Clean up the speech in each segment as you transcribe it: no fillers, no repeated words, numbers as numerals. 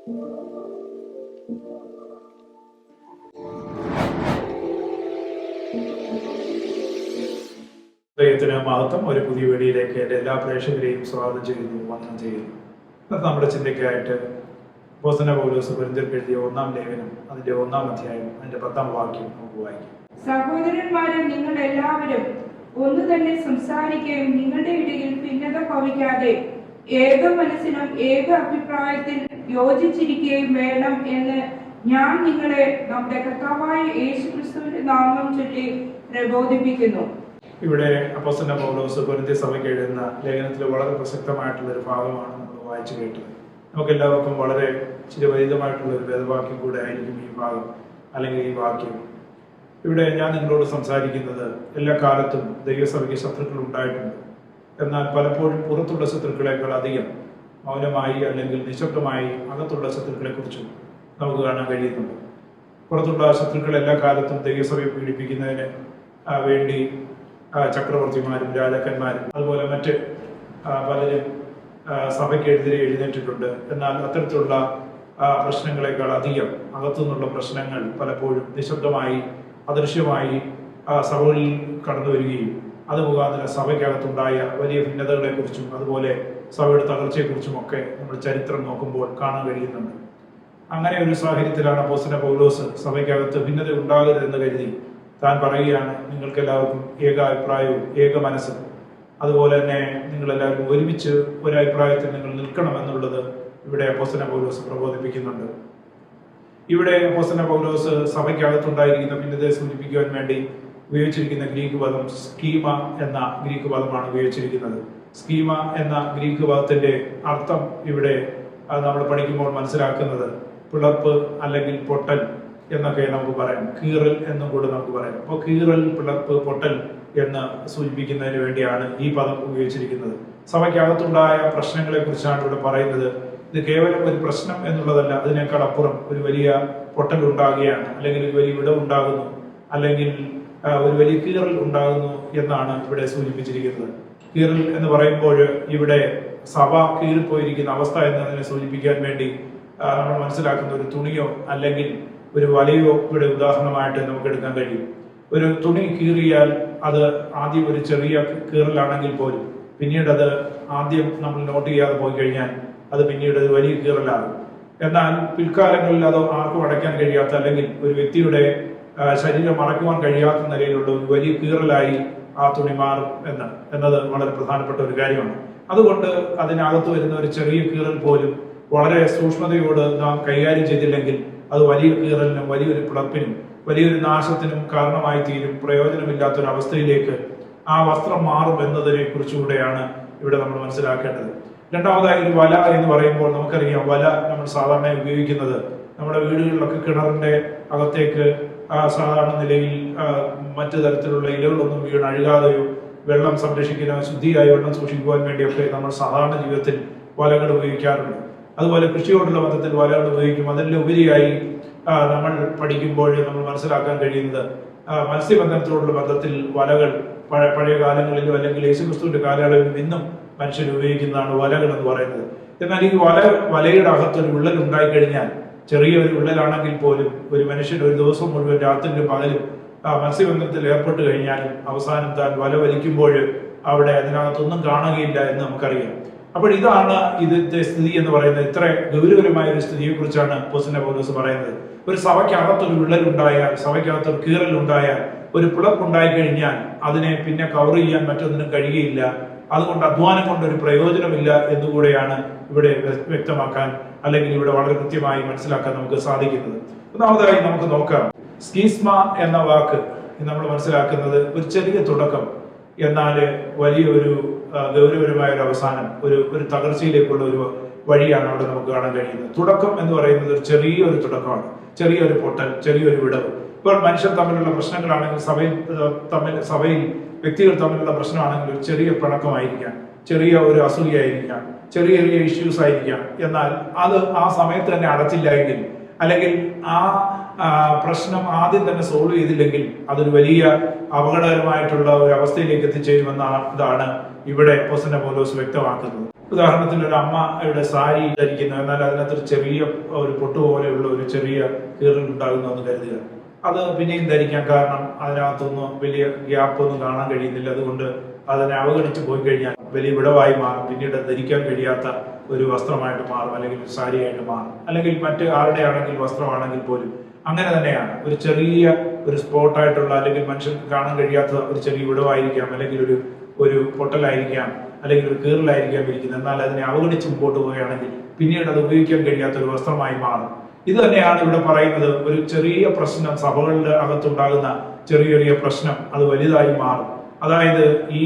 ദൈവത്തിന് മഹത്വം. ഒരു പുതിയ വീഡിയോയിലേക്ക് എൻ്റെ എല്ലാ പ്രേക്ഷകരെയും സ്വാഗതം ചെയ്യുന്നു, വന്ദനം ചെയ്യുന്നു. ഇന്നത്തെ നമ്മുടെ ചിന്തയ്ക്കായിട്ട് അപ്പോസ്തലനായ പൗലോസ് കൊരിന്ത്യർക്ക് എഴുതിയ 1-ാം ലേഖനം, അതിന്റെ 1-ാം അധ്യായം, അതിന്റെ 10-ാം വാക്യം നമുക്ക് വായിക്കാം. സഹോദരന്മാരെ, നിങ്ങൾ എല്ലാവരും ഒന്ന് തന്നെ സംസാരിക്കുകയും നിങ്ങളുടെ ഇടയിൽ ഭിന്നത ഭവിക്കാതെ ഏക മനസ്സിനും ഏക അഭിപ്രായത്തിൽ യോജിച്ചിരിക്കുകയും വേണം എന്ന് ഞാൻ നിങ്ങളെ നമ്മുടെ കർത്താവായ യേശുക്രിസ്തുവിന്റെ നാമം ചൊല്ലി പ്രബോധിപ്പിക്കുന്നു. ഇവിടെ അപ്പോസ്തലനായ പൗലോസ് കൊരിന്ത്യ സഭയ്ക്ക് എഴുതുന്ന ലേഖനത്തിൽ വളരെ പ്രസക്തമായിട്ടുള്ള ഒരു ഭാഗമാണ് നമ്മൾ വായിച്ചു കേട്ടത്. നമുക്ക് എല്ലാവർക്കും വളരെ ചിരപരിചിതമായിട്ടുള്ള ഒരു വേദവാക്യം കൂടെ ആയിരിക്കും ഈ ഭാഗം, അല്ലെങ്കിൽ ഈ വാക്യം. ഇവിടെ ഞാൻ നിങ്ങളോട് സംസാരിക്കുന്നത് എല്ലാ കാലത്തും ദൈവസഭയ്ക്ക് ശത്രുക്കൾ ഉണ്ടായിട്ടുണ്ട്. എന്നാൽ പലപ്പോഴും പുറത്തുള്ള ശത്രുക്കളെക്കാൾ അധികം മൗനമായി അല്ലെങ്കിൽ നിശബ്ദമായി അകത്തുള്ള ശത്രുക്കളെ കുറിച്ചും നമുക്ക് കാണാൻ കഴിയുന്നുണ്ട്. പുറത്തുള്ള ശത്രുക്കൾ എല്ലാ കാലത്തും ദൈവസഭയെ പീഡിപ്പിക്കുന്നതിന് വേണ്ടി ചക്രവർത്തിമാരും രാജാക്കന്മാരും അതുപോലെ മറ്റ് പലരും സഭയ്ക്കെതിരെ എഴുന്നേറ്റിട്ടുണ്ട്. എന്നാൽ അത്തരത്തിലുള്ള പ്രശ്നങ്ങളെക്കാൾ അധികം അകത്തുനിന്നുള്ള പ്രശ്നങ്ങൾ പലപ്പോഴും നിശബ്ദമായി അദൃശ്യമായി സഭകളിൽ കടന്നു വരികയും അത് മുഖാന്തരം സഭയ്ക്കകത്തുണ്ടായ വലിയ ഭിന്നതകളെക്കുറിച്ചും അതുപോലെ സഭയുടെ തകർച്ചയെക്കുറിച്ചും ഒക്കെ നമ്മൾ ചരിത്രം നോക്കുമ്പോൾ കാണാൻ കഴിയുന്നുണ്ട്. അങ്ങനെ ഒരു സാഹചര്യത്തിലാണ് അപ്പോസ്തലനായ പൗലോസ് സഭയ്ക്കകത്ത് ഭിന്നത ഉണ്ടാകരുതെന്ന് കരുതി താൻ പറയുകയാണ്, നിങ്ങൾക്ക് എല്ലാവർക്കും ഏക അഭിപ്രായവും ഏക മനസ്സും, അതുപോലെ തന്നെ നിങ്ങളെല്ലാവരും ഒരുമിച്ച് ഒരഭിപ്രായത്തിൽ നിങ്ങൾ നിൽക്കണം എന്നുള്ളത് ഇവിടെ അപ്പോസ്തലനായ പൗലോസ് പ്രബോധിപ്പിക്കുന്നുണ്ട്. ഇവിടെ അപ്പോസ്തലനായ പൗലോസ് സഭയ്ക്കകത്തുണ്ടായിരിക്കുന്ന ഭിന്നതയെ സൂചിപ്പിക്കുവാൻ വേണ്ടി ഉപയോഗിച്ചിരിക്കുന്ന ഗ്രീക്ക് പദം സ്കീമ എന്ന ഗ്രീക്ക് പദമാണ് ഉപയോഗിച്ചിരിക്കുന്നത്. സ്കീമ എന്ന ഗ്രീക്ക് പദത്തിന്റെ അർത്ഥം ഇവിടെ നമ്മൾ പഠിക്കുമ്പോൾ മനസ്സിലാക്കുന്നത് പിളർപ്പ് അല്ലെങ്കിൽ പൊട്ടൽ എന്നൊക്കെ നമുക്ക് പറയാം. കീറൽ എന്നും കൂടെ നമുക്ക് പറയാം. അപ്പോൾ കീറൽ, പിളർപ്പ്, പൊട്ടൽ എന്ന് സൂചിപ്പിക്കുന്നതിന് വേണ്ടിയാണ് ഈ പദം ഉപയോഗിച്ചിരിക്കുന്നത്. സഭയ്ക്കകത്തുണ്ടായ പ്രശ്നങ്ങളെ കുറിച്ചാണ് ഇവിടെ പറയുന്നത്. ഇത് കേവലം ഒരു പ്രശ്നം എന്നുള്ളതല്ല, അതിനേക്കാൾ അപ്പുറം ഒരു വലിയ പൊട്ടൽ ഉണ്ടാകുകയാണ്, അല്ലെങ്കിൽ ഒരു വലിയ വിടവുണ്ടാകുന്നു, അല്ലെങ്കിൽ ഒരു വലിയ കീറൽ ഉണ്ടാകുന്നു എന്നാണ് ഇവിടെ സൂചിപ്പിച്ചിരിക്കുന്നത്. കീറൽ എന്ന് പറയുമ്പോൾ ഇവിടെ സഭ കീറിപ്പോയിരിക്കുന്ന അവസ്ഥ എന്നതിനെ സൂചിപ്പിക്കാൻ വേണ്ടി നമ്മൾ മനസ്സിലാക്കുന്ന ഒരു തുണിയോ അല്ലെങ്കിൽ ഒരു വലയോ ഇവിടെ ഉദാഹരണമായിട്ട് നമുക്ക് എടുക്കാൻ കഴിയും. ഒരു തുണി കീറിയാൽ അത് ആദ്യം ഒരു ചെറിയ കീറലാണെങ്കിൽ പോലും പിന്നീട് അത് ആദ്യം നമ്മൾ നോട്ട് ചെയ്യാതെ പോയി കഴിഞ്ഞാൽ അത് പിന്നീട് ഒരു വലിയ കീറലാകും. എന്നാൽ പിൽക്കാലങ്ങളിൽ അത് ആർക്കും അടയ്ക്കാൻ കഴിയാത്ത അല്ലെങ്കിൽ ഒരു വ്യക്തിയുടെ ശരീരം മറക്കുവാൻ കഴിയാത്ത നിലയിലുള്ള ഒരു വലിയ കീറലായി ആ തുണി മാറും എന്നത് വളരെ പ്രധാനപ്പെട്ട ഒരു കാര്യമാണ്. അതുകൊണ്ട് അതിനകത്ത് വരുന്ന ഒരു ചെറിയ കീറൽ പോലും വളരെ സൂക്ഷ്മതയോട് നാം കൈകാര്യം ചെയ്തില്ലെങ്കിൽ അത് വലിയ കീറലിനും വലിയൊരു പിളർപ്പിനും വലിയൊരു നാശത്തിനും കാരണമായി തീരും. പ്രയോജനമില്ലാത്തൊരവസ്ഥയിലേക്ക് ആ വസ്ത്രം മാറും എന്നതിനെ കുറിച്ചുകൂടെയാണ് ഇവിടെ നമ്മൾ മനസ്സിലാക്കേണ്ടത്. രണ്ടാമതായി ഒരു വല എന്ന് പറയുമ്പോൾ നമുക്കറിയാം, വല നമ്മൾ സാധാരണ ഉപയോഗിക്കുന്നത് നമ്മുടെ വീടുകളിലൊക്കെ കിണറിന്റെ അകത്തേക്ക് സാധാരണ നിലയിൽ മറ്റു തരത്തിലുള്ള ഇലകളൊന്നും അഴുകാതെയോ വെള്ളം സംരക്ഷിക്കുന്ന ശുദ്ധിയായി വെള്ളം സൂക്ഷിക്കുവാൻ വേണ്ടിയൊക്കെ നമ്മൾ സാധാരണ ജീവിതത്തിൽ വലകൾ ഉപയോഗിക്കാറുണ്ട്. അതുപോലെ കൃഷിയോടുള്ള ബന്ധത്തിൽ വലകൾ ഉപയോഗിക്കും. അതിൻ്റെ ഉപരിയായി നമ്മൾ പഠിക്കുമ്പോൾ നമ്മൾ മനസ്സിലാക്കാൻ കഴിയുന്നത് മത്സ്യബന്ധനത്തോടുള്ള ബന്ധത്തിൽ വലകൾ പഴയ കാലങ്ങളിലും അല്ലെങ്കിൽ യേശുക്രിസ്തുവിന്റെ കാലയളവിലും ഇന്നും മനുഷ്യർ ഉപയോഗിക്കുന്നതാണ് വലകൾ എന്ന് പറയുന്നത്. എന്നാൽ ഈ വലയുടെ അകത്തൊരു വിള്ളൽ ഉണ്ടായിക്കഴിഞ്ഞാൽ, ചെറിയൊരു വിള്ളലാണെങ്കിൽ പോലും ഒരു മനുഷ്യൻ ഒരു ദിവസം മുഴുവൻ രാത്രിയിലും പകലും മത്സ്യബന്ധനത്തിൽ ഏർപ്പെട്ട് കഴിഞ്ഞാലും അവസാനം താൻ വല വലിക്കുമ്പോൾ അവിടെ അതിനകത്തൊന്നും കാണുകയില്ല എന്ന് നമുക്കറിയാം. അപ്പോൾ ഇതാണ് ഇതിന്റെ സ്ഥിതി എന്ന് പറയുന്നത്. ഇത്ര ഗൗരവകരമായ ഒരു സ്ഥിതിയെ കുറിച്ചാണ് അപ്പോസ്തലനായ പൗലോസ് പറയുന്നത്. ഒരു സഭയ്ക്കകത്തൊരു വിള്ളലുണ്ടായാൽ, സഭയ്ക്കകത്തൊരു കീറലുണ്ടായാൽ, ഒരു പിളർപ്പുണ്ടായി കഴിഞ്ഞാൽ അതിനെ പിന്നെ കവർ ചെയ്യാൻ മറ്റൊന്നിനും കഴിയുകയില്ല. അതുകൊണ്ട് അധ്വാനം കൊണ്ട് ഒരു പ്രയോജനമില്ല എന്നുകൂടെയാണ് ഇവിടെ വ്യക്തമാക്കാൻ അല്ലെങ്കിൽ ഇവിടെ വളരെ കൃത്യമായി മനസ്സിലാക്കാൻ നമുക്ക് സാധിക്കുന്നത്. ഒന്നാമതായി നമുക്ക് നോക്കാം, സ്കീസ്മ എന്ന വാക്ക് നമ്മൾ മനസ്സിലാക്കുന്നത് ഒരു ചെറിയ തുടക്കം, എന്നാൽ വലിയൊരു ഗൗരവകരമായ ഒരു അവസാനം, ഒരു തകർച്ചയിലേക്കുള്ള ഒരു വഴിയാണ് അവിടെ നമുക്ക് കാണാൻ കഴിയുന്നത്. തുടക്കം എന്ന് പറയുന്നത് ഒരു ചെറിയൊരു തുടക്കമാണ്, ചെറിയൊരു പൊട്ടൽ, ചെറിയൊരു വിടവ്. ഇപ്പോൾ മനുഷ്യർ തമ്മിലുള്ള പ്രശ്നങ്ങളാണെങ്കിൽ, സഭയിൽ വ്യക്തികൾ തമ്മിലുള്ള പ്രശ്നമാണെങ്കിൽ ഒരു ചെറിയ പിണക്കമായിരിക്കാം, ചെറിയ ഒരു അസൂയായിരിക്കാം, ചെറിയ ചെറിയ ഇഷ്യൂസ് ആയിരിക്കാം. എന്നാൽ അത് ആ സമയത്ത് തന്നെ അടച്ചില്ല എങ്കിൽ, അല്ലെങ്കിൽ ആ പ്രശ്നം ആദ്യം തന്നെ സോൾവ് ചെയ്തില്ലെങ്കിൽ അതൊരു വലിയ അപകടകരമായിട്ടുള്ള ഒരു അവസ്ഥയിലേക്ക് എത്തിച്ചേരുമെന്നാണ് ഇവിടെ അപ്പോസ്തലനായ പൗലോസ് വ്യക്തമാക്കുന്നത്. ഉദാഹരണത്തിന് ഒരു അമ്മയുടെ സാരി ധരിക്കുന്നു, എന്നാൽ അതിനകത്തൊരു ചെറിയ ഒരു പൊട്ട് പോലെയുള്ള ഒരു ചെറിയ കീറൽ ഉണ്ടാകുന്നു എന്ന് കരുതുക. അത് പിന്നെയും ധരിക്കാൻ കാരണം അതിനകത്തൊന്നും വലിയ ഗ്യാപ്പൊന്നും കാണാൻ കഴിയുന്നില്ല. അതുകൊണ്ട് അതിനെ അവഗണിച്ച് പോയി കഴിഞ്ഞാൽ വലിയ വിടവായി മാറും, പിന്നീട് ധരിക്കാൻ കഴിയാത്ത ഒരു വസ്ത്രമായിട്ട് മാറും, അല്ലെങ്കിൽ ഒരു സാരിയായിട്ട് മാറും. അല്ലെങ്കിൽ മറ്റ് ആരുടെ ആണെങ്കിൽ വസ്ത്രമാണെങ്കിൽ പോലും അങ്ങനെ തന്നെയാണ്. ഒരു ചെറിയ ഒരു സ്പോട്ടായിട്ടുള്ള അല്ലെങ്കിൽ മനുഷ്യർക്ക് കാണാൻ കഴിയാത്ത ഒരു ചെറിയ വിടവായിരിക്കാം, അല്ലെങ്കിൽ ഒരു പൊട്ടലായിരിക്കാം, അല്ലെങ്കിൽ ഒരു കീറലായിരിക്കാം ഇരിക്കുന്നത്. എന്നാൽ അതിനെ അവഗണിച്ച് മുമ്പോട്ട് പോവുകയാണെങ്കിൽ പിന്നീട് അത് ഉപയോഗിക്കാൻ കഴിയാത്ത ഒരു വസ്ത്രമായി മാറും. ഇത് തന്നെയാണ് ഇവിടെ പറയുന്നത്. ഒരു ചെറിയ പ്രശ്നം, സഭകളുടെ അകത്തുണ്ടാകുന്ന ചെറിയ ചെറിയ പ്രശ്നം അത് വലുതായി മാറും. അതായത് ഈ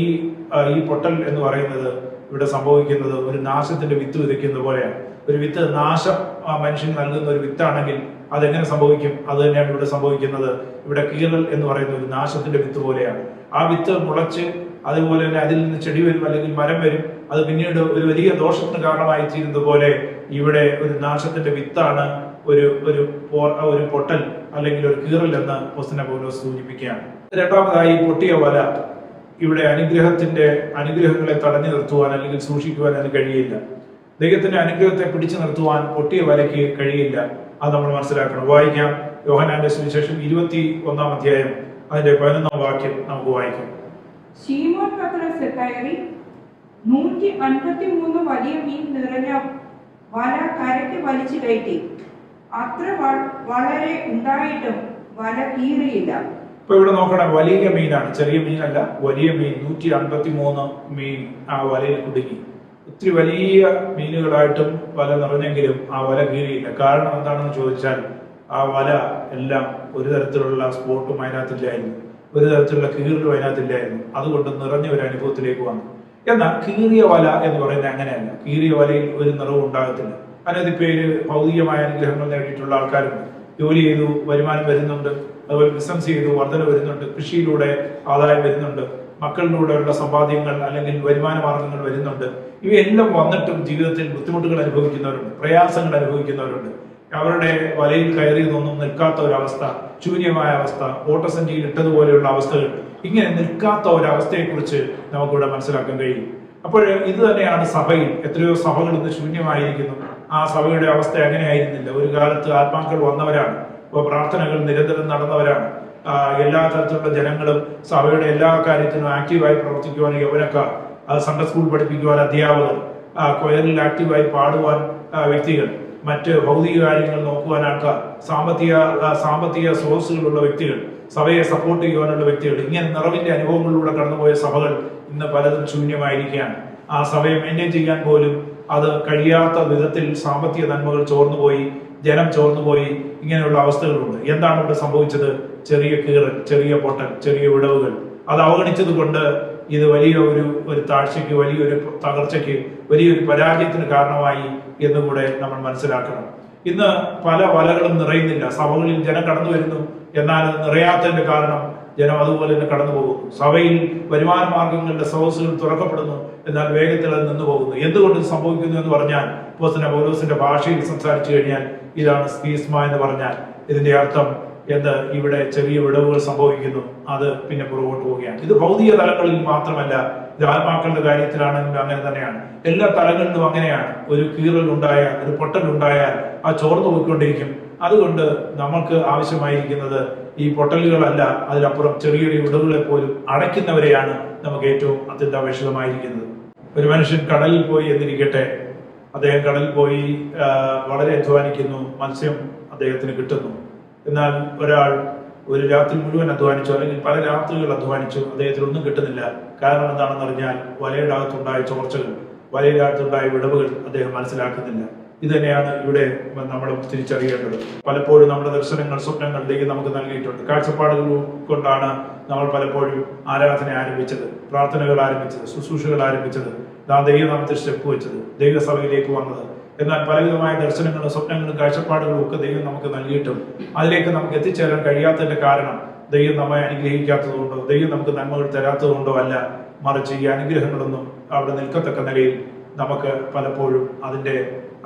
പൊട്ടൽ എന്ന് പറയുന്നത് ഇവിടെ സംഭവിക്കുന്നത് ഒരു നാശത്തിന്റെ വിത്ത് വിതയ്ക്കുന്ന പോലെയാണ്. ഒരു വിത്ത് നാശം മനുഷ്യന് നൽകുന്ന ഒരു വിത്താണെങ്കിൽ അതെങ്ങനെ സംഭവിക്കും? അത് തന്നെയാണ് ഇവിടെ സംഭവിക്കുന്നത്. ഇവിടെ കീറൽ എന്ന് പറയുന്ന ഒരു നാശത്തിന്റെ വിത്ത് പോലെയാണ്. ആ വിത്ത് മുളച്ച് അതുപോലെ തന്നെ അതിൽ നിന്ന് ചെടി വരും, അല്ലെങ്കിൽ മരം വരും. അത് പിന്നീട് ഒരു വലിയ ദോഷത്തിന് കാരണമായി തീരുന്നത് പോലെ ഇവിടെ ഒരു നാശത്തിന്റെ വിത്താണ് ഒരു പൊട്ടൽ അല്ലെങ്കിൽ ഒരു കീറൽ എന്ന് അപ്പോസ്തലൻ പൗലോസ് സൂചിപ്പിക്കുകയാണ്. രണ്ടാമതായി പൊട്ടിയ വല. ഇവിടെ അനുഗ്രഹങ്ങളെ തടഞ്ഞു നിർത്തുവാൻ അല്ലെങ്കിൽ സൂക്ഷിക്കുവാൻ അതിന് കഴിയില്ല. ദൈവത്തിന്റെ അനുഗ്രഹത്തെ പിടിച്ചു നിർത്തുവാൻ പൊട്ടിയ വലയ്ക്ക് കഴിയില്ല. അത് നമ്മൾ മനസ്സിലാക്കണം. വായിക്കാം. യോഹന്നാന്റെ സുവിശേഷം 21 അധ്യായം അതിന്റെ 11 വാക്യം നമുക്ക് വായിക്കാം. ശീമോൻ പത്രോസ് കയറി 153 വലിയ മീൻ നിറഞ്ഞ വല കരയ്ക്ക് വലിച്ചു കയറ്റി. അത്ര വളരെ ഉണ്ടായിട്ടും വല കീറിയില്ല. ഇപ്പൊ ഇവിടെ നോക്കണം, വലിയ മീനാണ്, ചെറിയ മീനല്ല, വലിയ മീൻ. 153 മീൻ ആ വലയിൽ കുടുങ്ങി. ഒത്തിരി വലിയ മീനുകളായിട്ടും വല നിറഞ്ഞെങ്കിലും ആ വല കീറിയില്ല. കാരണം എന്താണെന്ന് ചോദിച്ചാൽ ആ വല എല്ലാം ഒരു തരത്തിലുള്ള സ്പോട്ടും അതിനകത്തില്ലായിരുന്നു, ഒരു തരത്തിലുള്ള കീറലും അതിനകത്തില്ലായിരുന്നു. അതുകൊണ്ട് നിറഞ്ഞ ഒരു അനുഭവത്തിലേക്ക് വന്നു. എന്നാൽ കീറിയ വല എന്ന് പറയുന്നത് അങ്ങനെയല്ല. കീറിയ വലയിൽ ഒരു നിറവും ഉണ്ടാകത്തില്ല. അനവധി പേര് ഭൗതികമായ അനുഗ്രഹങ്ങൾ നേടിയിട്ടുള്ള ആൾക്കാരുണ്ട്. ജോലി ചെയ്തു വരുമാനം വരുന്നുണ്ട്, അതുപോലെ ബിസിനസ് ചെയ്തു വർധന വരുന്നുണ്ട്, കൃഷിയിലൂടെ ആദായം വരുന്നുണ്ട്, മക്കളിലൂടെയുള്ള സമ്പാദ്യങ്ങൾ അല്ലെങ്കിൽ വരുമാന മാർഗങ്ങൾ വരുന്നുണ്ട്. ഇവയെല്ലാം വന്നിട്ടും ജീവിതത്തിൽ ബുദ്ധിമുട്ടുകൾ അനുഭവിക്കുന്നവരുണ്ട്, പ്രയാസങ്ങൾ അനുഭവിക്കുന്നവരുണ്ട്. അവരുടെ വലയിൽ കയറിയതൊന്നും നിൽക്കാത്ത ഒരവസ്ഥ, ശൂന്യമായ അവസ്ഥ, ഓട്ടസഞ്ചിയിൽ ഇട്ടതുപോലെയുള്ള അവസ്ഥകൾ, ഇങ്ങനെ നിൽക്കാത്ത ഒരവസ്ഥയെക്കുറിച്ച് നമുക്കിവിടെ മനസ്സിലാക്കാൻ കഴിയും. അപ്പോൾ ഇത് തന്നെയാണ് സഭയിൽ. എത്രയോ സഭകൾ ഇന്ന് ശൂന്യമായിരിക്കുന്നു. ആ സഭയുടെ അവസ്ഥ അങ്ങനെയായിരുന്നില്ല. ഒരു കാലത്ത് ആത്മാക്കൾ വന്നവരാണ്, പ്രാർത്ഥനകൾ നിരന്തരം നടന്നവരാണ്. എല്ലാ തരത്തിലുള്ള ജനങ്ങളും സഭയുടെ എല്ലാ കാര്യത്തിനും ആക്റ്റീവായി പ്രവർത്തിക്കുവാൻ യൗവനക്കാർ, സൺഡേ സ്കൂൾ പഠിപ്പിക്കുവാൻ അധ്യാപകർ, കൊയറിൽ ആക്റ്റീവായി പാടുവാൻ വ്യക്തികൾ, മറ്റ് ഭൗതിക കാര്യങ്ങൾ നോക്കുവാൻ ആൾക്കാർ, സാമ്പത്തിക സ്രോതസ്സുകളുള്ള വ്യക്തികൾ, സഭയെ സപ്പോർട്ട് ചെയ്യുവാനുള്ള വ്യക്തികൾ, ഇങ്ങനെ നിറവിന്റെ അനുഭവങ്ങളിലൂടെ കടന്നുപോയ സഭകൾ ഇന്ന് പലതും ശൂന്യമായിരിക്കുകയാണ്. ആ സഭയെ മെയിൻറ്റെയിൻ ചെയ്യാൻ പോലും അത് കഴിയാത്ത വിധത്തിൽ സാമ്പത്തിക നന്മകൾ ചോർന്നുപോയി, ജനം ചോർന്നുപോയി. ഇങ്ങനെയുള്ള അവസ്ഥകളുണ്ട്. എന്താണ് ഇവിടെ സംഭവിച്ചത്? ചെറിയ കീറൽ, ചെറിയ പൊട്ടൽ, ചെറിയ വിടവുകൾ. അത് അവഗണിച്ചത് കൊണ്ട് ഇത് വലിയ ഒരു താഴ്ചയ്ക്ക്, വലിയൊരു തകർച്ചയ്ക്ക്, വലിയൊരു പരാജയത്തിന് കാരണമായി എന്നുകൂടെ നമ്മൾ മനസ്സിലാക്കണം. ഇന്ന് പല വലകളും നിറയുന്നില്ല. സഭകളിൽ ജനം കടന്നു വരുന്നു, എന്നാൽ നിറയാത്തതിന്റെ കാരണം ജനം അതുപോലെ തന്നെ കടന്നു പോകുന്നു. സഭയിൽ വരുമാന മാർഗങ്ങളുടെ സ്രോതസ്സുകൾ തുറക്കപ്പെടുന്നു, എന്നാൽ വേഗത്തിൽ അത് നിന്നു പോകുന്നു. എന്തുകൊണ്ട് സംഭവിക്കുന്നു എന്ന് പറഞ്ഞാൽ, അപ്പോസ്തലൻ പൗലോസിന്റെ ഭാഷയിൽ സംസാരിച്ചു കഴിഞ്ഞാൽ ഇതാണ് സ്കീസ്മ എന്ന് പറഞ്ഞാൽ ഇതിന്റെ അർത്ഥം എന്ത്? ഇവിടെ ചെറിയ വിടവുകൾ സംഭവിക്കുന്നു, അത് പിന്നെ പുറകോട്ട് പോവുകയാണ്. ഇത് ഭൗതിക തലങ്ങളിൽ മാത്രമല്ല, ഇത് ആത്മാക്കളുടെ കാര്യത്തിലാണെങ്കിലും അങ്ങനെ തന്നെയാണ്. എല്ലാ തലങ്ങളിലും അങ്ങനെയാണ്. ഒരു കീറൽ ഉണ്ടായാൽ, ഒരു പൊട്ടൽ ഉണ്ടായാൽ ആ ചോർന്നു പോയിക്കൊണ്ടിരിക്കും. അതുകൊണ്ട് നമുക്ക് ആവശ്യമായിരിക്കുന്നത് ഈ പൊട്ടലുകളല്ല, അതിലപ്പുറം ചെറിയ ചെറിയ വിടവുകളെ പോലും അടയ്ക്കുന്നവരെയാണ് നമുക്ക് ഏറ്റവും അത്യന്താപേക്ഷിതമായിരിക്കുന്നത്. ഒരു മനുഷ്യൻ കടലിൽ പോയി എന്നിരിക്കട്ടെ, അദ്ദേഹം കടലിൽ പോയി വളരെ അധ്വാനിക്കുന്നു, മത്സ്യം അദ്ദേഹത്തിന് കിട്ടുന്നു. എന്നാൽ ഒരാൾ ഒരു രാത്രി മുഴുവൻ അധ്വാനിച്ചു, അല്ലെങ്കിൽ പല രാത്രികൾ അധ്വാനിച്ചു, അദ്ദേഹത്തിന് ഒന്നും കിട്ടുന്നില്ല. കാരണം എന്താണെന്ന് പറഞ്ഞാൽ വലയുടെ അകത്തുണ്ടായ ചോർച്ചകൾ, വലയുടെ അകത്തുണ്ടായ വിടവുകൾ അദ്ദേഹം മനസ്സിലാക്കുന്നില്ല. ഇത് തന്നെയാണ് ഇവിടെ നമ്മൾ തിരിച്ചറിയേണ്ടത്. പലപ്പോഴും നമ്മുടെ ദർശനങ്ങൾ, സ്വപ്നങ്ങൾ ദൈവം നമുക്ക് നൽകിയിട്ടുണ്ട്. കാഴ്ചപ്പാടുകൾ കൊണ്ടാണ് നമ്മൾ പലപ്പോഴും ആരാധന ആരംഭിച്ചത്, പ്രാർത്ഥനകൾ ആരംഭിച്ചത്, ശുശ്രൂഷകൾ ആരംഭിച്ചത്, ദൈവനാമത്തിൽ സ്റ്റെപ്പ് വെച്ചത്, ദൈവസഭയിലേക്ക് വന്നത്. എന്നാൽ പലവിധമായ ദർശനങ്ങളും സ്വപ്നങ്ങളും കാഴ്ചപ്പാടുകളും ഒക്കെ ദൈവം നമുക്ക് നൽകിയിട്ടും അതിലേക്ക് നമുക്ക് എത്തിച്ചേരാൻ കഴിയാത്തതിന്റെ കാരണം ദൈവം നമ്മെ അനുഗ്രഹിക്കാത്തതുകൊണ്ടോ, ദൈവം നമുക്ക് നന്മകൾ തരാത്തതുകൊണ്ടോ അല്ല. മറിച്ച് ഈ അനുഗ്രഹങ്ങളൊന്നും അവിടെ നിൽക്കത്തക്ക നിലയിൽ നമുക്ക് പലപ്പോഴും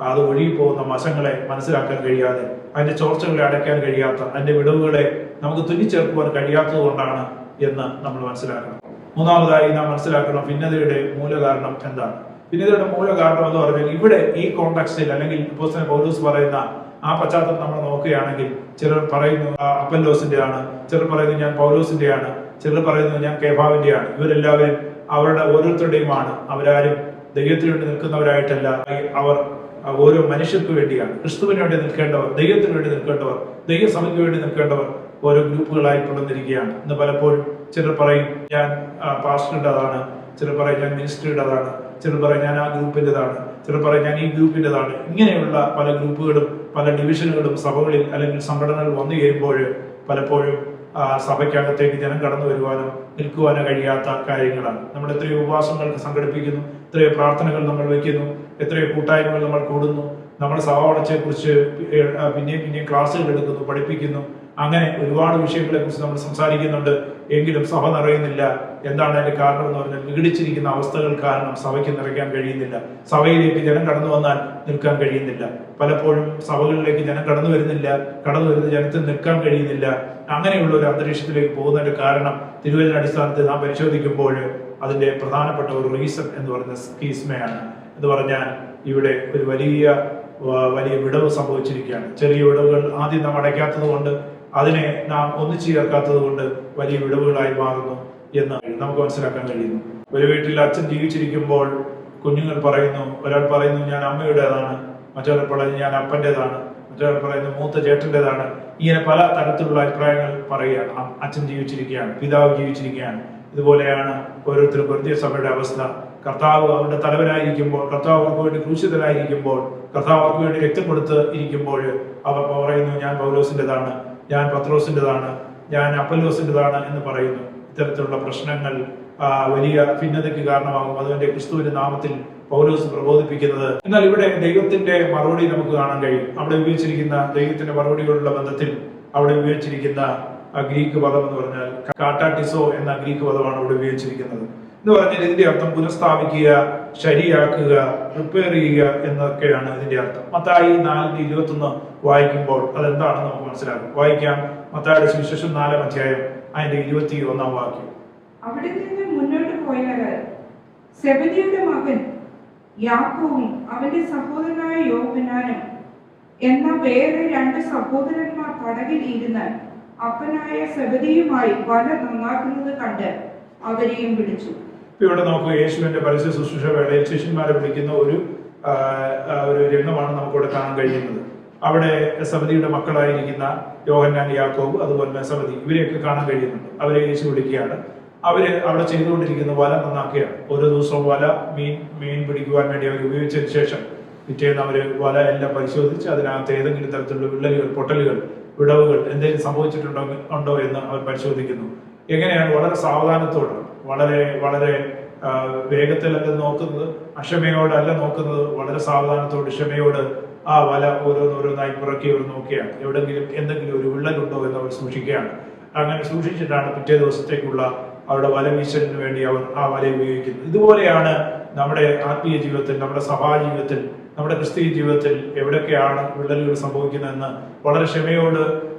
അത് ഒഴുകിപ്പോകുന്ന വശങ്ങളെ മനസ്സിലാക്കാൻ കഴിയാതെ, അതിന്റെ ചോർച്ചകളെ അടയ്ക്കാൻ കഴിയാത്ത, അതിന്റെ വിടവുകളെ നമുക്ക് തുന്നിച്ചേർക്കുവാൻ കഴിയാത്തത് കൊണ്ടാണ് എന്ന് നമ്മൾ മനസ്സിലാക്കണം. മൂന്നാമതായി നാം മനസ്സിലാക്കണം, ഭിന്നതയുടെ മൂലകാരണം എന്താണ്? ഭിന്നതയുടെ മൂല കാരണം എന്ന് പറഞ്ഞാൽ ഇവിടെ ഈ കോണ്ടെക്സ്റ്റിൽ അല്ലെങ്കിൽ അപ്പോസ്തലൻ പൗലോസ് പറയുന്ന ആ പശ്ചാത്തലം നമ്മൾ നോക്കുകയാണെങ്കിൽ ചിലർ പറയുന്നു അപ്പല്ലോസിന്റെ ആണ്, ചിലർ പറയുന്നു ഞാൻ പൗലോസിന്റെയാണ്, ചിലർ പറയുന്നു ഞാൻ കേഫാവിന്റെയാണ്. ഇവരെല്ലാവരും അവരുടെ ഓരോരുത്തരുടെയുമാണ്. അവരാരും ദൈവത്തിന് വേണ്ടി നിൽക്കുന്നവരായിട്ടല്ല, അവർ ഓരോ മനുഷ്യർക്ക് വേണ്ടിയാണ്. ക്രിസ്തുവിന് വേണ്ടി നിൽക്കേണ്ടവർ, ദൈവത്തിന് വേണ്ടി നിൽക്കേണ്ടവർ, ദൈവസഭയ്ക്ക് വേണ്ടി നിൽക്കേണ്ടവർ ഓരോ ഗ്രൂപ്പുകളായി പിളർന്നിരിക്കുകയാണ്. ഇന്ന് പലപ്പോഴും ചിലർ പറയും ഞാൻ പാസ്റ്ററുടെ അതാണ്, ചിലർ പറയും ഞാൻ മിനിസ്ട്രിയുടെ അതാണ്, ചിലർ പറയും ഞാൻ ആ ഗ്രൂപ്പിൻ്റെതാണ്, ചിലർ പറയും ഞാൻ ഈ ഗ്രൂപ്പിൻ്റെതാണ്. ഇങ്ങനെയുള്ള പല ഗ്രൂപ്പുകളും പല ഡിവിഷനുകളും സഭകളിൽ അല്ലെങ്കിൽ സംഘടനകൾ വന്നു കഴിയുമ്പോൾ പലപ്പോഴും സഭയ്ക്കകത്തേക്ക് ജനം കടന്നു വരുവാനോ നിൽക്കുവാനോ കഴിയാത്ത കാര്യങ്ങളാണ്. നമ്മൾ എത്രയോ ഉപവാസങ്ങൾ സംഘടിപ്പിക്കുന്നു, എത്രയോ പ്രാർത്ഥനകൾ നമ്മൾ വയ്ക്കുന്നു, എത്രയോ കൂട്ടായ്മകൾ നമ്മൾ കൂടുന്നു, നമ്മൾ സഭ വളർച്ചയെ കുറിച്ച് പിന്നെയും ക്ലാസ്സുകൾ എടുക്കുന്നു, പഠിപ്പിക്കുന്നു. അങ്ങനെ ഒരുപാട് വിഷയങ്ങളെ കുറിച്ച് നമ്മൾ സംസാരിക്കുന്നുണ്ട്. എങ്കിലും സഭ നിറയുന്നില്ല. എന്താണ് അതിന്റെ കാരണം എന്ന് പറഞ്ഞാൽ വിഘടിച്ചിരിക്കുന്ന അവസ്ഥകൾ കാരണം സഭയ്ക്ക് നിറയ്ക്കാൻ കഴിയുന്നില്ല. സഭയിലേക്ക് ജനം കടന്നു വന്നാൽ നിൽക്കാൻ കഴിയുന്നില്ല. പലപ്പോഴും സഭകളിലേക്ക് ജനം കടന്നു വരുന്ന ജനത്തിൽ നിൽക്കാൻ കഴിയുന്നില്ല. അങ്ങനെയുള്ള ഒരു അന്തരീക്ഷത്തിലേക്ക് പോകുന്നതിന്റെ കാരണം തിരുവചന അടിസ്ഥാനത്തിൽ നാം പരിശോധിക്കുമ്പോൾ അതിന്റെ പ്രധാനപ്പെട്ട ഒരു റീസൺ എന്ന് പറയുന്നത് സ്കീസ്മയാണ്. എന്ന് പറഞ്ഞാൽ ഇവിടെ ഒരു വലിയ വിടവ് സംഭവിച്ചിരിക്കുകയാണ്. ചെറിയ വിടവുകൾ ആദ്യം നാം അടയ്ക്കാത്തത് കൊണ്ട്, അതിനെ നാം ഒന്നിച്ചു ചേർക്കാത്തത് കൊണ്ട് വലിയ വിടവുകളായി മാറുന്നു എന്ന് നമുക്ക് മനസ്സിലാക്കാൻ കഴിയുന്നു. ഒരു വീട്ടിൽ അച്ഛൻ ജീവിച്ചിരിക്കുമ്പോൾ കുഞ്ഞുങ്ങൾ പറയുന്നു, ഒരാൾ പറയുന്നു ഞാൻ അമ്മയുടേതാണ്, മറ്റൊരാൾ പറയുന്നു ഞാൻ അപ്പൻ്റെതാണ്, മറ്റൊരാൾ പറയുന്നു മൂത്ത ചേട്ടൻ്റെതാണ്. ഇങ്ങനെ പല തരത്തിലുള്ള അഭിപ്രായങ്ങൾ പറയുകയാണ്. അച്ഛൻ ജീവിച്ചിരിക്കുകയാണ്, പിതാവ് ജീവിച്ചിരിക്കുകയാണ്. ഇതുപോലെയാണ് ഓരോരുത്തരും കൊരിന്ത്യർ സഭയുടെ അവസ്ഥ. കർത്താവ് അവരുടെ തലവനായിരിക്കുമ്പോൾ, കർത്താവ് അവർക്ക് വേണ്ടി ക്രൂശിതനായിരിക്കുമ്പോൾ, കർത്താവ് അവർക്ക് വേണ്ടി രക്തം കൊടുത്ത് ഇരിക്കുമ്പോൾ അവർ പറയുന്നു ഞാൻ പൗലോസിൻ്റെതാണ്, ഞാൻ പത്രോസിൻ്റെതാണ്, ഞാൻ അപ്പല്ലോസിൻ്റെതാണ് എന്ന് പറയുന്നു. ഇത്തരത്തിലുള്ള പ്രശ്നങ്ങൾ വലിയ ഭിന്നതയ്ക്ക് കാരണമാകും. അതുകൊണ്ട് ക്രിസ്തുവിന്റെ നാമത്തിൽ പൗലോസ് പ്രബോധിപ്പിക്കുന്നത്. എന്നാൽ ഇവിടെ ദൈവത്തിന്റെ മറുപടി നമുക്ക് കാണാൻ കഴിയും. അവിടെ ഉപയോഗിച്ചിരിക്കുന്ന ദൈവത്തിന്റെ മറുപടിയോടുള്ള ബന്ധത്തിൽ അവിടെ ഉപയോഗിച്ചിരിക്കുന്ന ഗ്രീക്ക് പദം എന്ന് പറഞ്ഞാൽ കാട്ടാട്ടിസോ എന്ന ഗ്രീക്ക് പദമാണ് അവിടെ ഉപയോഗിച്ചിരിക്കുന്നത്. എന്ന് പറഞ്ഞാൽ ഇതിന്റെ അർത്ഥം പുനഃസ്ഥാപിക്കുക, ശരിയാക്കുക, പ്രിപ്പയർ ചെയ്യുക എന്നൊക്കെയാണ് ഇതിന്റെ അർത്ഥം. മത്തായി 4:21 വായിക്കുമ്പോൾ അതെന്താണെന്ന് നമുക്ക് മനസ്സിലാക്കും. വായിക്കാം. മത്തായിയുടെ സുവിശേഷം 4-ാം അധ്യായം അതിന്റെ 21-ാം വാക്യം. അവിടെ നിന്ന് മുന്നോട്ട് പോയാൽ സെബദിയുടെ മകൻ യാക്കോബും അവന്റെ സഹോദരനായ യോഹന്നാനും എന്ന വേറെ 2 സഹോദരന്മാർ പടകിൽ ഇരുന്ന് അപ്പനായ സെബദിയുമായി വല നന്നാക്കുന്നത് കണ്ട് അവരെയും വിളിച്ചു. ഇവിടെ നമുക്ക് യേശുവിന്റെ പരസ്യ ശുശ്രൂഷ വേളയിൽ ശിഷ്യന്മാരെ വിളിക്കുന്ന ഒരു രംഗമാണ് നമുക്കിവിടെ കാണാൻ കഴിയുന്നത്. അവിടെ സെബദിയുടെ മക്കളായിരിക്കുന്ന യോഹന്നാൻ, യാക്കോബ്, അതുപോലെ തന്നെ സെബദി, ഇവരെയൊക്കെ കാണാൻ കഴിയുന്നുണ്ട്. അവരെ യേശു വിളിക്കുകയാണ്. അവര് അവിടെ ചെയ്തുകൊണ്ടിരിക്കുന്ന വല നന്നാക്കുകയാണ്. ഓരോ ദിവസവും വല മീൻ പിടിക്കുവാൻ വേണ്ടി അവർ ഉപയോഗിച്ചതിന് ശേഷം പിറ്റേന്ന് അവര് വല എല്ലാം പരിശോധിച്ച് അതിനകത്ത് ഏതെങ്കിലും തരത്തിലുള്ള വിള്ളലുകൾ, പൊട്ടലുകൾ, വിടവുകൾ എന്തെങ്കിലും സംഭവിച്ചിട്ടുണ്ടോ എന്ന് അവർ പരിശോധിക്കുന്നു. എങ്ങനെയാണ്? വളരെ സാവധാനത്തോടെ, വളരെ വേഗത്തിലല്ല നോക്കുന്നത്, അക്ഷമയോടല്ല നോക്കുന്നത്, വളരെ സാവധാനത്തോട് ക്ഷമയോട് ആ വല ഓരോന്നോരോന്നായി പുറക്കി അവർ നോക്കുകയാണ്. എന്തെങ്കിലും ഒരു വിള്ളലുണ്ടോ എന്ന് അവർ സൂക്ഷിക്കുകയാണ്. അങ്ങനെ സൂക്ഷിച്ചിട്ടാണ് പിറ്റേ ദിവസത്തേക്കുള്ള അവരുടെ വല വീശലിന് വേണ്ടി അവർ ആ വല ഉപയോഗിക്കുന്നത്. ഇതുപോലെയാണ് നമ്മുടെ ആത്മീയ ജീവിതത്തിൽ, നമ്മുടെ സഭാ ജീവിതത്തിൽ, നമ്മുടെ ക്രിസ്തീയ ജീവിതത്തിൽ എവിടെയൊക്കെയാണ് വിള്ളലുകൾ സംഭവിക്കുന്നതെന്ന് വളരെ ക്ഷമയോട്,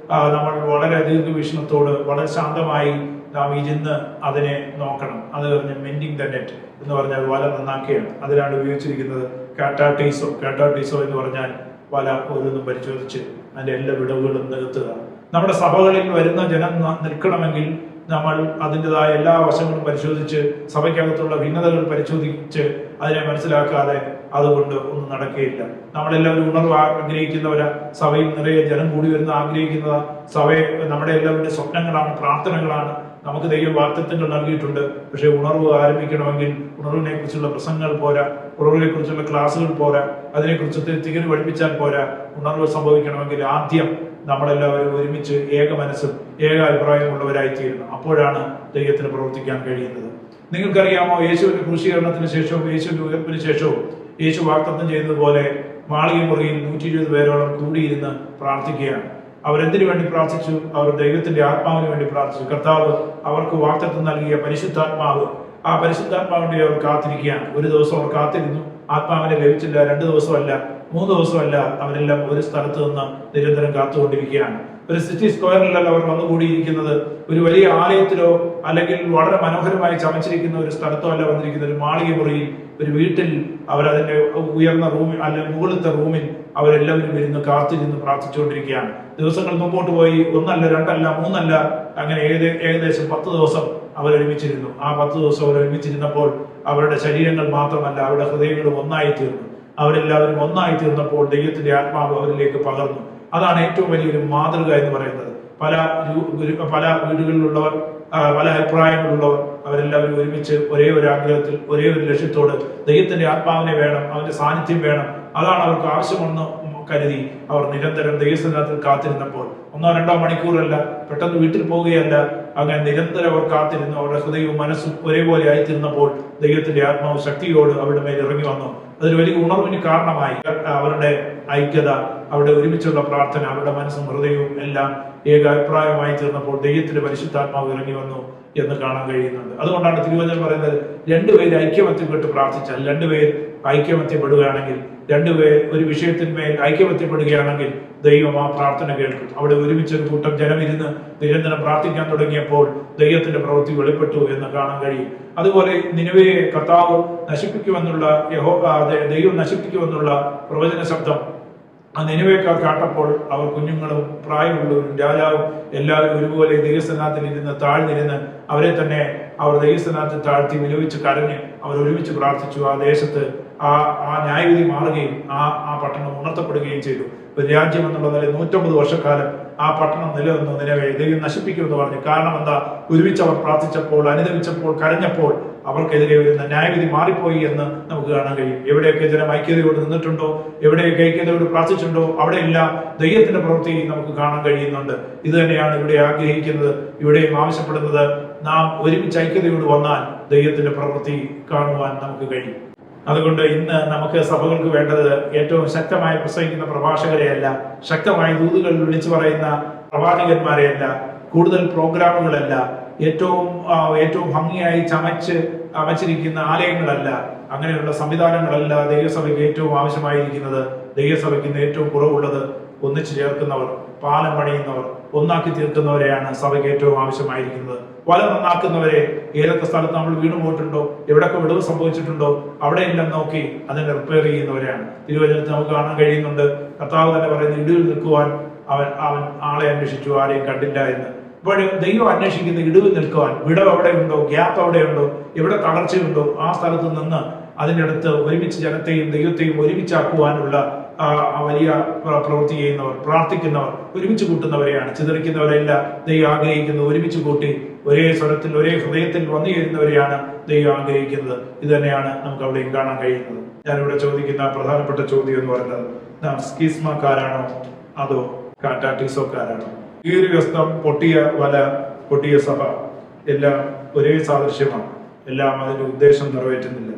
നമ്മൾ വളരെ ദീർഘവീക്ഷണത്തോട്, വളരെ ശാന്തമായി നാം ഇരുന്ന് അതിനെ നോക്കണം. അത് കഴിഞ്ഞ് മെൻഡിങ് ദ നെറ്റ് എന്ന് പറഞ്ഞാൽ വല നന്നാക്കുകയാണ്. അതിലാണ് ഉപയോഗിച്ചിരിക്കുന്നത് കാറ്റാട്ടീസോ എന്ന് പറഞ്ഞാൽ വല ഓരോന്നും പരിശോധിച്ച് അതിന്റെ എല്ലാ വിടവുകളും നികത്തുക. നമ്മുടെ സഭകളിൽ വരുന്ന ജനം നിൽക്കണമെങ്കിൽ നമ്മൾ അതിൻ്റെതായ എല്ലാ വശങ്ങളും പരിശോധിച്ച് സഭയ്ക്കകത്തുള്ള ഭിന്നതകൾ പരിശോധിച്ച് അതിനെ മനസ്സിലാക്കാതെ അതുകൊണ്ട് ഒന്നും നടക്കുകയില്ല. നമ്മളെല്ലാവരും ഉണർവ് ആഗ്രഹിക്കുന്നവരാ, സഭയിൽ നിറയെ ജനം കൂടി വരുന്ന ആഗ്രഹിക്കുന്നതാ. സഭയെ നമ്മുടെ എല്ലാവരുടെ സ്വപ്നങ്ങളാണ്, പ്രാർത്ഥനകളാണ്. നമുക്ക് ദൈവം വാഗ്ദത്തങ്ങൾ നൽകിയിട്ടുണ്ട്. പക്ഷെ ഉണർവ് ആരംഭിക്കണമെങ്കിൽ ഉണർവിനെ കുറിച്ചുള്ള പ്രസംഗങ്ങൾ പോരാ, ഉണർവിനെ കുറിച്ചുള്ള ക്ലാസ്സുകൾ പോരാ, അതിനെക്കുറിച്ച് തികഞ്ഞ് പഠിപ്പിച്ചാൽ പോരാ. ഉണർവ് സംഭവിക്കണമെങ്കിൽ ആദ്യം നമ്മളെല്ലാവരും ഒരുമിച്ച് ഏക മനസ്സും ഏക അഭിപ്രായമുള്ളവരായിത്തീരണം. അപ്പോഴാണ് ദൈവത്തിന് പ്രവർത്തിക്കാൻ കഴിയുന്നത്. നിങ്ങൾക്കറിയാമോ, യേശുവിന്റെ ക്രൂശീകരണത്തിന് ശേഷവും യേശുവിന്റെ ഉയർപ്പിന് ശേഷവും യേശു വാഗ്ദത്തം ചെയ്തതുപോലെ മാളിക മുറിയിൽ 120 പേരോളം കൂടിയിരുന്ന് പ്രാർത്ഥിക്കുകയാണ്. അവരെന്തിനു വേണ്ടി പ്രാർത്ഥിച്ചു? അവർ ദൈവത്തിന്റെ ആത്മാവിന് വേണ്ടി പ്രാർത്ഥിച്ചു. കർത്താവ് അവർക്ക് വാഗ്ദത്തം നൽകിയ പരിശുദ്ധാത്മാവ്, ആ പരിശുദ്ധാത്മാവിന്റെ അവർ കാത്തിരിക്കുകയാണ്. ഒരു ദിവസം അവർ കാത്തിരുന്നു, ആത്മാവിനെ ലഭിച്ചില്ല. 2 ദിവസമല്ല, 3 ദിവസമല്ല, അവരെല്ലാം ഒരു സ്ഥലത്ത് നിന്ന് നിരന്തരം കാത്തുകൊണ്ടിരിക്കുകയാണ്. ഒരു സിറ്റി സ്ക്വയറിലല്ല അവർ വന്നുകൂടിയിരിക്കുന്നത്, ഒരു വലിയ ആലയത്തിലോ അല്ലെങ്കിൽ വളരെ മനോഹരമായി ചമച്ചിരിക്കുന്ന ഒരു സ്ഥലത്തോ അല്ല വന്നിരിക്കുന്നത്. ഒരു മാളിക മുറിയിൽ, ഒരു വീട്ടിൽ അവരതിന്റെ ഉയർന്ന റൂമിൽ അല്ലെങ്കിൽ മുകളിലത്തെ റൂമിൽ അവരെല്ലാവരും ഇരുന്ന് കാത്തിരുന്ന് പ്രാർത്ഥിച്ചുകൊണ്ടിരിക്കുകയാണ്. ദിവസങ്ങൾ മുമ്പോട്ട് പോയി, 1 അല്ല 2 അല്ല 3 അല്ല, അങ്ങനെ ഏകദേശം 10 ദിവസം അവർ ഒരുമിച്ചിരുന്നു. ആ 10 ദിവസം അവർ ഒരുമിച്ചിരുന്നപ്പോൾ അവരുടെ ശരീരങ്ങൾ മാത്രമല്ല, അവരുടെ ഹൃദയങ്ങളും ഒന്നായി തീർന്നു. അവരെല്ലാവരും ഒന്നായി തീർന്നപ്പോൾ ദൈവത്തിന്റെ ആത്മാവ് അവരിലേക്ക് പകർന്നു. അതാണ് ഏറ്റവും വലിയൊരു മാതൃക എന്ന് പറയുന്നത്. പല വീടുകളിലുള്ളവർ, പല അഭിപ്രായങ്ങളുള്ളവർ, അവരെല്ലാവരും ഒരുമിച്ച് ഒരേ ഒരു ആഗ്രഹത്തിൽ, ഒരേ ഒരു ലക്ഷ്യത്തോട് ദൈവത്തിന്റെ ആത്മാവിനെ വേണം, അവന്റെ സാന്നിധ്യം വേണം, അതാണ് അവർക്ക് ആവശ്യമെന്ന് കരുതി അവർ നിരന്തരം ദൈവസന്നിധിയിൽ കാത്തിരുന്നപ്പോൾ 1-2 മണിക്കൂറല്ല, പെട്ടെന്ന് വീട്ടിൽ പോവുകയല്ല, അങ്ങനെ നിരന്തരം അവർ കാത്തിരുന്നു. അവരുടെ ഹൃദയവും മനസ്സും ഒരേപോലെ ആയിത്തീർന്നപ്പോൾ ദൈവത്തിന്റെ ആത്മാവ് ശക്തിയോട് അവരുടെ മേൽ ഇറങ്ങി വന്നു. അതൊരു വലിയ ഉണർവിന് കാരണമായി. അവരുടെ ഐക്യത, അവരുടെ ഒരുമിച്ചുള്ള പ്രാർത്ഥന, അവരുടെ മനസ്സും ഹൃദയവും എല്ലാം ഏകാഭിപ്രായമായി തീർന്നപ്പോൾ ദൈവത്തിന്റെ പരിശുദ്ധാത്മാവ് ഇറങ്ങി വന്നു എന്ന് കാണാൻ കഴിയുന്നുണ്ട്. അതുകൊണ്ടാണ് തിരുവചനം പറയുന്നത്, 2 പേര് ഐക്യമത്യപ്പെട്ട് പ്രാർത്ഥിച്ചാൽ, 2 പേർ ഐക്യമത്യപ്പെടുകയാണെങ്കിൽ, 2 പേർ ഒരു വിഷയത്തിന്മേൽ ഐക്യമത്യപ്പെടുകയാണെങ്കിൽ ദൈവം ആ പ്രാർത്ഥന കേൾക്കും. അവിടെ ഒരുമിച്ചൊരു കൂട്ടം ജനം ഇരുന്ന് നിരന്തരം പ്രാർത്ഥിക്കാൻ തുടങ്ങിയപ്പോൾ ദൈവത്തിന്റെ പ്രവൃത്തി വെളിപ്പെട്ടു എന്ന് കാണാൻ കഴിയും. അതുപോലെ നിനിവേയെ കർത്താവ് നശിപ്പിക്കുമെന്നുള്ള ദൈവം നശിപ്പിക്കുമെന്നുള്ള പ്രവചന ശബ്ദം ആ നിനിവേക്കാർ കേട്ടപ്പോൾ അവർ കുഞ്ഞുങ്ങളും പ്രായമുള്ളവരും രാജാവും എല്ലാവരും ഒരുപോലെ ദൈവസ്ഥാനത്തിൽ ഇരുന്ന് താഴ്ന്നിരുന്ന് അവരെ തന്നെ അവർ ദൈവസ്ഥാനത്തിൽ താഴ്ത്തി വിലപിച്ച് കരഞ്ഞ് അവർ ഒരുമിച്ച് പ്രാർത്ഥിച്ചു. ആ ദേശത്ത് ആ ന്യായവിധി മാറുകയും ആ പട്ടണം ഉണർത്തപ്പെടുകയും ചെയ്തു. ഒരു രാജ്യം എന്നുള്ള നിലയിൽ 150 വർഷക്കാലം ആ പട്ടണം നിലനിന്നു. നിലവെ ദൈവം നശിപ്പിക്കുമെന്ന് പറഞ്ഞു. കാരണം എന്താ? ഒരുമിച്ച് അവർ പ്രാർത്ഥിച്ചപ്പോൾ, അനുദപിച്ചപ്പോൾ, കരഞ്ഞപ്പോൾ അവർക്കെതിരെ വരുന്ന ന്യായവിധി മാറിപ്പോയി എന്ന് നമുക്ക് കാണാൻ കഴിയും. എവിടെയൊക്കെ ജനം ഐക്യതയോട് നിന്നിട്ടുണ്ടോ, എവിടെയൊക്കെ ഐക്യതയോട് പ്രാർത്ഥിച്ചിട്ടുണ്ടോ, അവിടെയെല്ലാം ദൈവത്തിന്റെ പ്രവൃത്തി നമുക്ക് കാണാൻ കഴിയുന്നുണ്ട്. ഇത് തന്നെയാണ് ഇവിടെ ആഗ്രഹിക്കുന്നത്, ഇവിടെയും ആവശ്യപ്പെടുന്നത്. നാം ഒരുമിച്ച് ഐക്യതയോട് വന്നാൽ ദൈവത്തിന്റെ പ്രവൃത്തി കാണുവാൻ നമുക്ക് കഴിയും. അതുകൊണ്ട് ഇന്ന് നമുക്ക് സഭകൾക്ക് വേണ്ടത് ഏറ്റവും ശക്തമായി പ്രസംഗിക്കുന്ന പ്രഭാഷകരെയല്ല, ശക്തമായി ദൂതുകൾ വിളിച്ചു പറയുന്ന പ്രവാചകന്മാരെയല്ല, കൂടുതൽ പ്രോഗ്രാമുകളല്ല, ഏറ്റവും ഭംഗിയായി ചമച്ചിരിക്കുന്ന ആലയങ്ങളല്ല, അങ്ങനെയുള്ള സംവിധാനങ്ങളല്ല ദൈവസഭയ്ക്ക് ഏറ്റവും ആവശ്യമായിരിക്കുന്നത്. ദൈവസഭയ്ക്ക് ഇന്ന് ഏറ്റവും കുറവുള്ളത് ഒന്നിച്ചു ചേർക്കുന്നവർ, പാലം പണിയുന്നവർ, ഒന്നാക്കി തീർക്കുന്നവരെയാണ് സഭയ്ക്ക് ഏറ്റവും ആവശ്യമായിരിക്കുന്നത്. വല നന്നാക്കുന്നവരെ, ഏതൊക്കെ സ്ഥലത്ത് നമ്മൾ വീണു പോയിട്ടുണ്ടോ, എവിടൊക്കെ വിടവ് സംഭവിച്ചിട്ടുണ്ടോ അവിടെയെല്ലാം നോക്കി അതിനെ റിപ്പയർ ചെയ്യുന്നവരെയാണ്. തിരുവചനത്തിൽ നമുക്ക് കാണാൻ കഴിയുന്നുണ്ട്. കർത്താവ് തന്നെ പറയുന്നത്, ഇടിവിൽ നിൽക്കുവാൻ അവൻ ആളെ അന്വേഷിച്ചു, ആരെയും കണ്ടില്ല എന്ന്. അപ്പോൾ ദൈവം അന്വേഷിക്കുന്ന ഇടിവിൽ നിൽക്കുവാൻ, വിടവ് എവിടെയുണ്ടോ, ഗ്യാപ്പ് എവിടെയുണ്ടോ, എവിടെ തകർച്ചയുണ്ടോ ആ സ്ഥലത്ത് നിന്ന് അതിനടുത്ത് ഒരുമിച്ച് ജനത്തെയും ദൈവത്തെയും ഒരുമിച്ചാക്കുവാനുള്ള വലിയ പ്രവൃത്തി ചെയ്യുന്നവർ, പ്രാർത്ഥിക്കുന്നവർ, ഒരുമിച്ച് കൂട്ടുന്നവരെയാണ്. ചിതറിക്കുന്നവരെയല്ല ദൈവം ആഗ്രഹിക്കുന്നത്. ഒരുമിച്ച് കൂട്ടി ഒരേ സ്വരത്തിൽ, ഒരേ ഹൃദയത്തിൽ വന്നു ചേരുന്നവരെയാണ് ദൈവം ആഗ്രഹിക്കുന്നത്. ഇത് തന്നെയാണ് നമുക്ക് അവിടെയും കാണാൻ കഴിയുന്നത്. ഞാനിവിടെ ചോദിക്കുന്ന പ്രധാനപ്പെട്ട ചോദ്യം എന്ന് പറയുന്നത്, നാം സ്കീസ്മക്കാരാണോ അതോ കാറ്റാറ്റീസോക്കാരാണോ? ഈ ഒരു വ്യവസ്ഥം, പൊട്ടിയ വല, പൊട്ടിയ സഭ എല്ലാം ഒരേ സാദൃശ്യമാണ്. എല്ലാം അതിന്റെ ഉദ്ദേശം നിറവേറ്റുന്നില്ല.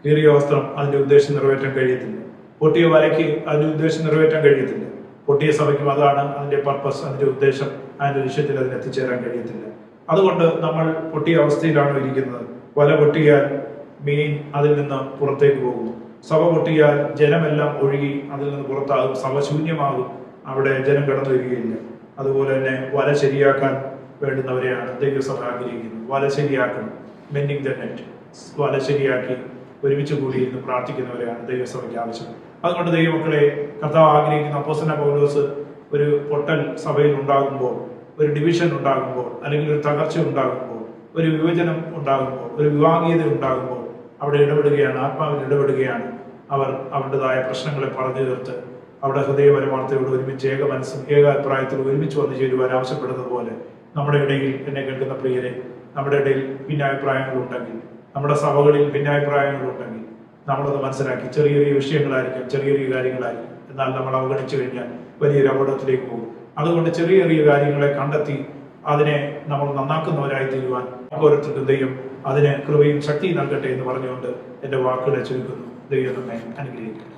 കീറിയ വസ്ത്രം അതിന്റെ ഉദ്ദേശം നിറവേറ്റാൻ കഴിയത്തില്ല. പൊട്ടിയ വലയ്ക്ക് അതിന്റെ ഉദ്ദേശം നിറവേറ്റാൻ കഴിയത്തില്ല. പൊട്ടിയ സഭയ്ക്കും അതാണ് അതിന്റെ പർപ്പസ്, അതിന്റെ ഉദ്ദേശം, അതിന്റെ ലക്ഷ്യത്തിൽ അതിന് എത്തിച്ചേരാൻ കഴിയത്തില്ല. അതുകൊണ്ട് നമ്മൾ പൊട്ടിയ അവസ്ഥയിലാണ് ഇരിക്കുന്നത്. വല പൊട്ടിയാൽ മീൻ അതിൽ നിന്ന് പുറത്തേക്ക് പോകും. സഭ പൊട്ടിയാൽ ജനമെല്ലാം ഒഴുകി അതിൽ നിന്ന് പുറത്താകും. സഭ ശൂന്യമാകും. അവിടെ ജനം കടന്നു വരികയില്ല. അതുപോലെ തന്നെ വല ശരിയാക്കാൻ വേണ്ടുന്നവരെയാണ് ദൈവസഭ ആഗ്രഹിക്കുന്നത്. വല ശരിയാക്കണം, മെൻഡിങ് ദ നെറ്റ്. വല ശരിയാക്കി ഒരുമിച്ച് കൂടിയിരുന്ന് പ്രാർത്ഥിക്കുന്നവരെയാണ് ദൈവസഭയ്ക്ക് ആവശ്യം. അതുകൊണ്ട് ദൈവമക്കളെ, കർത്താവ് ആഗ്രഹിക്കുന്ന അപ്പോസ്തലനായ പൗലോസ് ഒരു പൊട്ടൽ സഭയിൽ ഉണ്ടാകുമ്പോൾ, ഒരു ഡിവിഷൻ ഉണ്ടാകുമ്പോൾ, അല്ലെങ്കിൽ ഒരു തകർച്ച ഉണ്ടാകുമ്പോൾ, ഒരു വിഭജനം ഉണ്ടാകുമ്പോൾ, ഒരു വിഭാഗീയത ഉണ്ടാകുമ്പോൾ അവിടെ ഇടപെടുകയാണ്, ആത്മാവിൽ ഇടപെടുകയാണ്. അവർ അവരുടേതായ പ്രശ്നങ്ങളെ പറഞ്ഞു തീർത്ത് അവിടെ ഹൃദയപരമാർത്ഥയോട് ഒരുമിച്ച് ഏക മനസ്സും ഏകാഭിപ്രായത്തിൽ ഒരുമിച്ച് വന്നു ചേരുവാൻ ആവശ്യപ്പെടുന്നത് പോലെ നമ്മുടെ ഇടയിൽ, എന്നെ കേൾക്കുന്ന പ്രിയരെ, നമ്മുടെ ഇടയിൽ ഭിന്നാഭിപ്രായങ്ങളുണ്ടെങ്കിൽ, നമ്മുടെ സഭകളിൽ ഭിന്നാഭിപ്രായങ്ങളുണ്ടെങ്കിൽ നമ്മളത് മനസ്സിലാക്കി, ചെറിയ ചെറിയ വിഷയങ്ങളായിരിക്കും, ചെറിയ ചെറിയ കാര്യങ്ങളായിരിക്കും, എന്നാൽ നമ്മൾ അവഗണിച്ചു കഴിഞ്ഞാൽ വലിയൊരു അപകടത്തിലേക്ക് പോകും. അതുകൊണ്ട് ചെറിയ ചെറിയ കാര്യങ്ങളെ കണ്ടെത്തി അതിനെ നമ്മൾ നന്നാക്കുന്നവരായി തീരുവാൻ ഓരോരുത്തർക്കും ദൈവം അതിന് കൃപയും ശക്തിയും നൽകട്ടെ എന്ന് പറഞ്ഞുകൊണ്ട് എൻ്റെ വാക്കുകളെ ചുരുക്കുന്നു. ദൈവം നമ്മെ അനുഗ്രഹിക്കും.